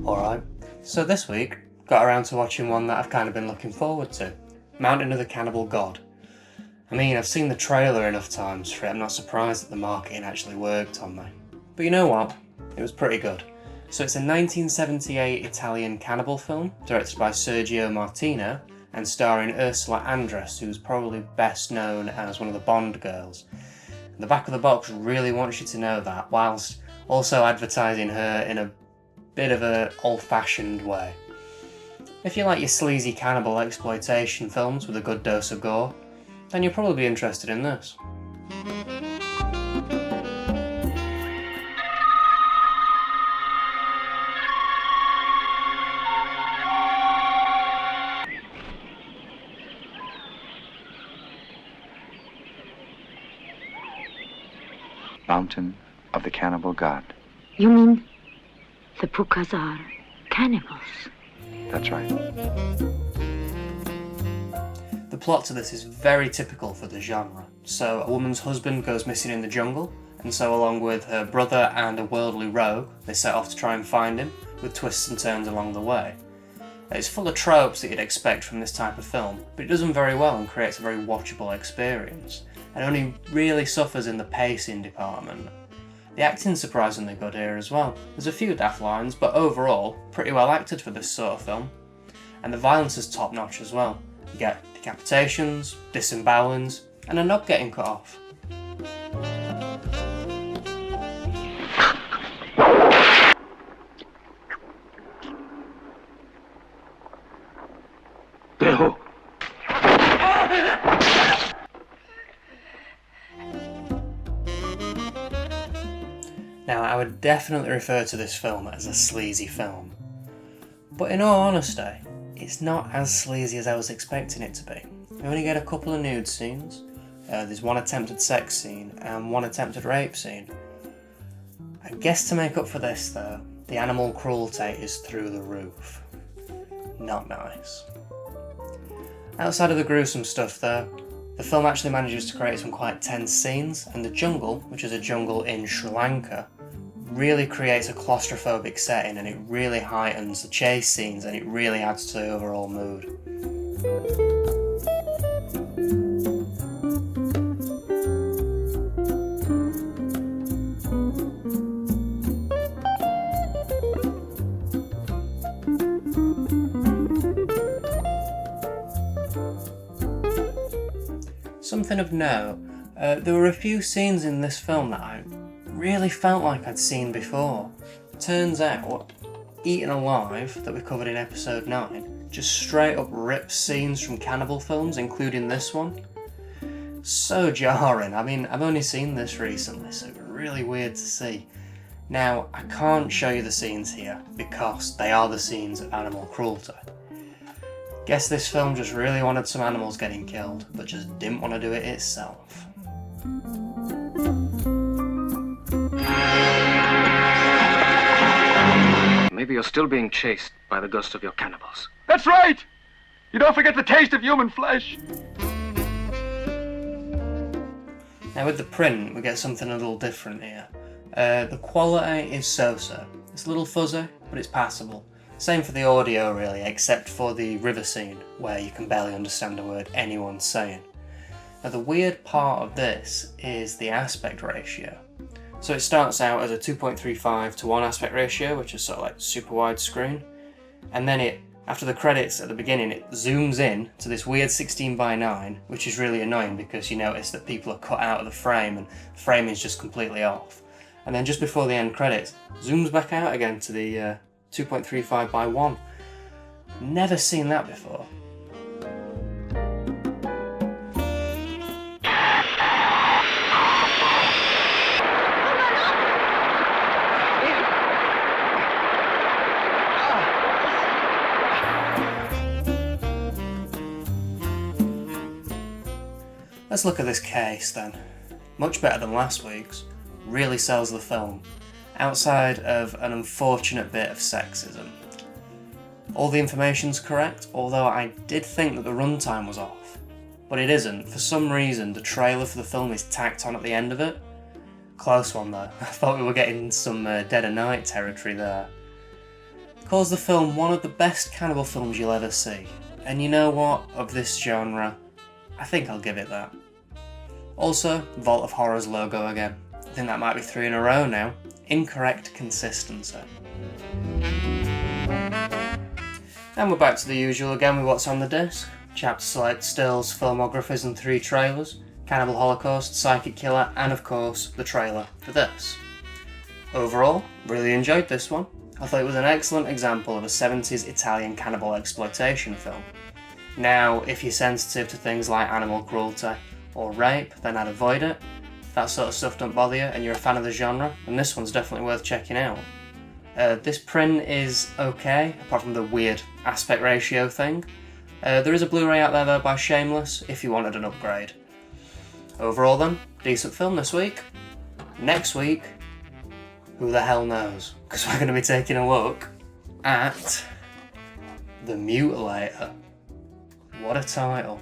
Alright, so this week, got around to watching one that I've kind of been looking forward to. Mountain of the Cannibal God. I mean, I've seen the trailer enough times for it, I'm not surprised that the marketing actually worked on me. But you know what? It was pretty good. So it's a 1978 Italian cannibal film, directed by Sergio Martino, and starring Ursula Andress, who's probably best known as one of the Bond girls. The back of the box really wants you to know that, whilst also advertising her in a bit of an old-fashioned way. If you like your sleazy cannibal exploitation films with a good dose of gore, then you'll probably be interested in this. Mountain of the Cannibal God. You mean the Pukas are cannibals? That's right. The plot to this is very typical for the genre. So a woman's husband goes missing in the jungle, and so along with her brother and a worldly rogue, they set off to try and find him, with twists and turns along the way. It's full of tropes that you'd expect from this type of film, but it does them very well and creates a very watchable experience, and only really suffers in the pacing department. The acting's surprisingly good here as well. There's a few daft lines, but overall, pretty well acted for this sort of film. And the violence is top notch as well. You get decapitations, disembowelings, and a knob getting cut off. Now, I would definitely refer to this film as a sleazy film. But in all honesty, it's not as sleazy as I was expecting it to be. We only get a couple of nude scenes, there's one attempted sex scene and one attempted rape scene. I guess to make up for this though, the animal cruelty is through the roof. Not nice. Outside of the gruesome stuff though, the film actually manages to create some quite tense scenes, and the jungle, which is a jungle in Sri Lanka, really creates a claustrophobic setting, and it really heightens the chase scenes and it really adds to the overall mood. Something of note, there were a few scenes in this film that I really felt like I'd seen before. Turns out, Eaten Alive, that we covered in episode 9, just straight up rips scenes from cannibal films, including this one. So jarring. I mean, I've only seen this recently, so it's really weird to see. Now, I can't show you the scenes here, because they are the scenes of animal cruelty. Guess this film just really wanted some animals getting killed, but just didn't want to do it itself. Maybe you're still being chased by the ghost of your cannibals. That's right! You don't forget the taste of human flesh. Now with the print, we get something a little different here. The quality is so-so. It's a little fuzzy, but it's passable. Same for the audio really, except for the river scene, where you can barely understand a word anyone's saying. Now the weird part of this is the aspect ratio. So it starts out as a 2.35 to 1 aspect ratio, which is sort of like super wide screen, and then after the credits at the beginning, it zooms in to this weird 16:9, which is really annoying because you notice that people are cut out of the frame and the frame is just completely off. And then just before the end credits, zooms back out again to the 2.35:1. Never seen that before. Let's look at this case then. Much better than last week's. Really sells the film, outside of an unfortunate bit of sexism. All the information's correct, although I did think that the runtime was off. But it isn't. For some reason, the trailer for the film is tacked on at the end of it. Close one though. I thought we were getting some Dead of Night territory there. calls the film one of the best cannibal films you'll ever see. And you know what? Of this genre, I think I'll give it that. Also, Vault of Horror's logo again. I think that might be 3 in a row now. Incorrect consistency. And we're back to the usual again with what's on the disc. Chapter select, stills, filmographies and 3 trailers. Cannibal Holocaust, Psychic Killer, and of course, the trailer for this. Overall, really enjoyed this one. I thought it was an excellent example of a 70s Italian cannibal exploitation film. Now, if you're sensitive to things like animal cruelty or rape, then I'd avoid it. If that sort of stuff don't bother you and you're a fan of the genre, then this one's definitely worth checking out. This print is okay, apart from the weird aspect ratio thing. There is a Blu-ray out there though by Shameless, if you wanted an upgrade. Overall then, decent film this week. Next week, who the hell knows? Because we're going to be taking a look at The Mutilator. What a title.